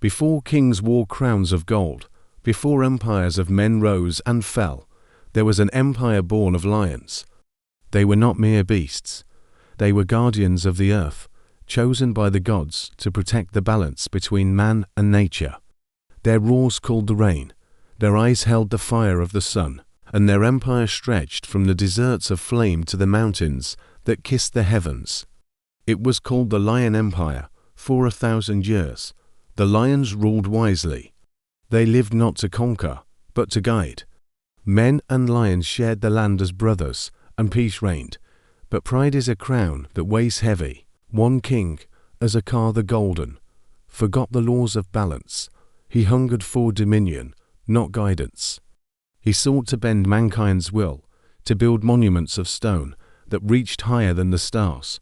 Before kings wore crowns of gold, before empires of men rose and fell, there was an empire born of lions. They were not mere beasts. They were guardians of the earth, chosen by the gods to protect the balance between man and nature. Their roars called the rain, their eyes held the fire of the sun, and their empire stretched from the deserts of flame to the mountains that kissed the heavens. It was called the Lion Empire. For 1,000 years, the lions ruled wisely. They lived not to conquer, but to guide. Men and lions shared the land as brothers, and peace reigned. But pride is a crown that weighs heavy. One king, as a car the golden, forgot the laws of balance. He hungered for dominion, not guidance. He sought to bend mankind's will, to build monuments of stone that reached higher than the stars.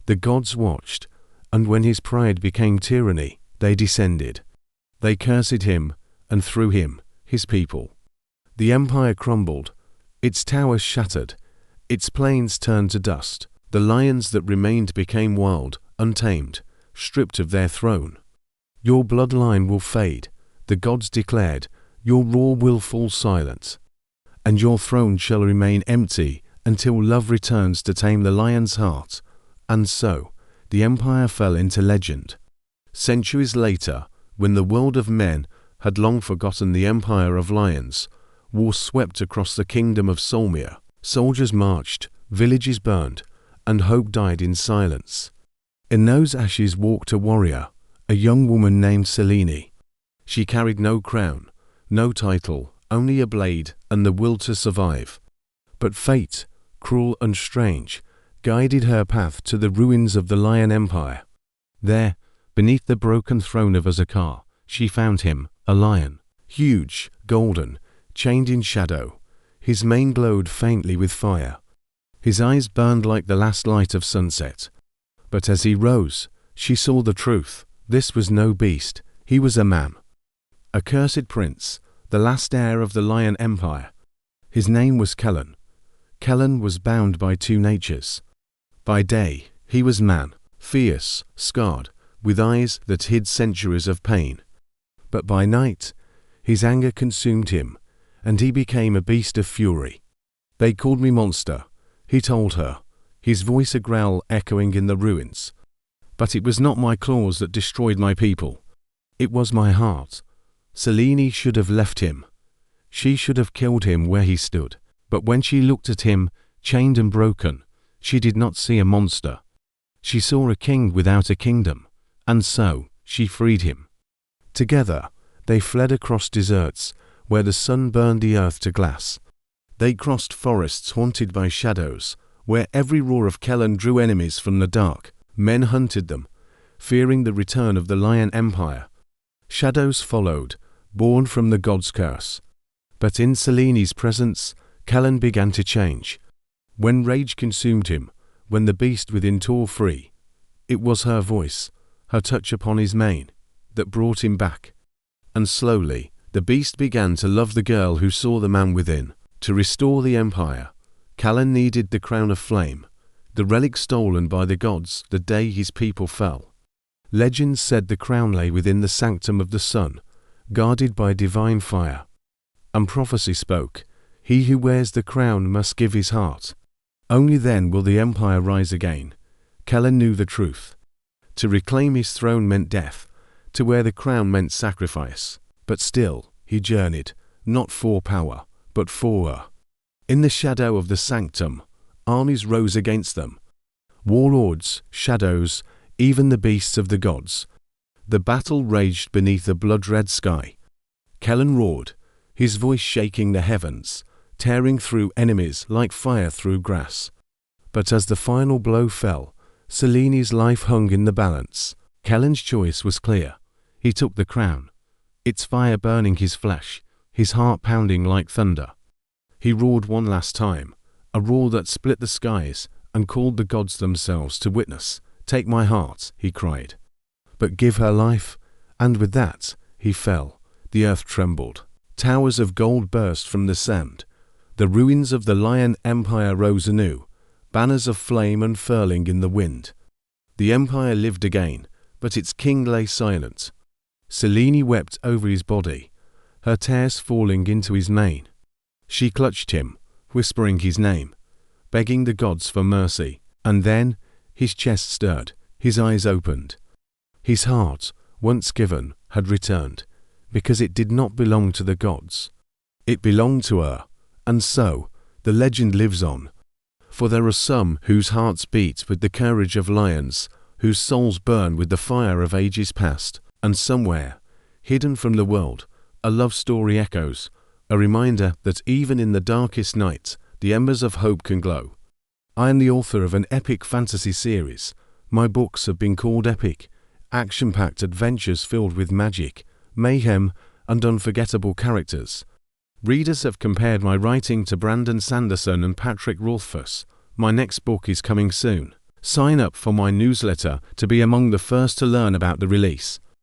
The gods watched, and when his pride became tyranny, they descended. They cursed him, and through him, his people. The empire crumbled, its towers shattered, its plains turned to dust. The lions that remained became wild, untamed, stripped of their throne. Your bloodline will fade, the gods declared, your roar will fall silent, and your throne shall remain empty until love returns to tame the lion's heart. And so, the empire fell into legend. Centuries later, when the world of men had long forgotten the empire of lions, war swept across the kingdom of Solmia. Soldiers marched, villages burned, and hope died in silence. In those ashes walked a warrior, a young woman named Selene. She carried no crown, no title, only a blade and the will to survive. But fate, cruel and strange, guided her path to the ruins of the Lion Empire. There, beneath the broken throne of Azakar, she found him, a lion, huge, golden, chained in shadow. His mane glowed faintly with fire. His eyes burned like the last light of sunset. But as he rose, she saw the truth. This was no beast, he was a man. A cursed prince, the last heir of the Lion Empire. His name was Kellen. Kellen was bound by two natures. By day, he was man, fierce, scarred, with eyes that hid centuries of pain. But by night, his anger consumed him, and he became a beast of fury. They called me monster, he told her, his voice a growl echoing in the ruins. But it was not my claws that destroyed my people. It was my heart. Selene should have left him. She should have killed him where he stood. But when she looked at him, chained and broken, she did not see a monster. She saw a king without a kingdom, and so she freed him. Together, they fled across deserts where the sun burned the earth to glass. They crossed forests haunted by shadows, where every roar of Kellen drew enemies from the dark. Men hunted them, fearing the return of the Lion Empire. Shadows followed, born from the god's curse. But in Selene's presence, Kellen began to change. When rage consumed him, when the beast within tore free, it was her voice, her touch upon his mane, that brought him back. And slowly, the beast began to love the girl who saw the man within. To restore the empire, Kellen needed the crown of flame, the relic stolen by the gods the day his people fell. Legend said the crown lay within the sanctum of the sun, guarded by divine fire. And prophecy spoke, he who wears the crown must give his heart. Only then will the empire rise again. Kellen knew the truth. To reclaim his throne meant death, to wear the crown meant sacrifice. But still, he journeyed, not for power, but for her. In the shadow of the sanctum, armies rose against them. Warlords, shadows, even the beasts of the gods. The battle raged beneath a blood-red sky. Kellen roared, his voice shaking the heavens, tearing through enemies like fire through grass. But as the final blow fell, Selene's life hung in the balance. Kellen's choice was clear. He took the crown, its fire burning his flesh, his heart pounding like thunder. He roared one last time, a roar that split the skies and called the gods themselves to witness. "Take my heart," he cried, "but give her life." And with that, he fell. The earth trembled. Towers of gold burst from the sand. The ruins of the Lion Empire rose anew, banners of flame unfurling in the wind. The empire lived again, but its king lay silent. Selene wept over his body, her tears falling into his mane. She clutched him, whispering his name, begging the gods for mercy, and then his chest stirred, his eyes opened. His heart, once given, had returned, because it did not belong to the gods. It belonged to her, and so the legend lives on. For there are some whose hearts beat with the courage of lions, whose souls burn with the fire of ages past, and somewhere, hidden from the world, a love story echoes, a reminder that even in the darkest night, the embers of hope can glow. I am the author of an epic fantasy series. My books have been called epic, action-packed adventures filled with magic, mayhem, and unforgettable characters. Readers have compared my writing to Brandon Sanderson and Patrick Rothfuss. My next book is coming soon. Sign up for my newsletter to be among the first to learn about the release.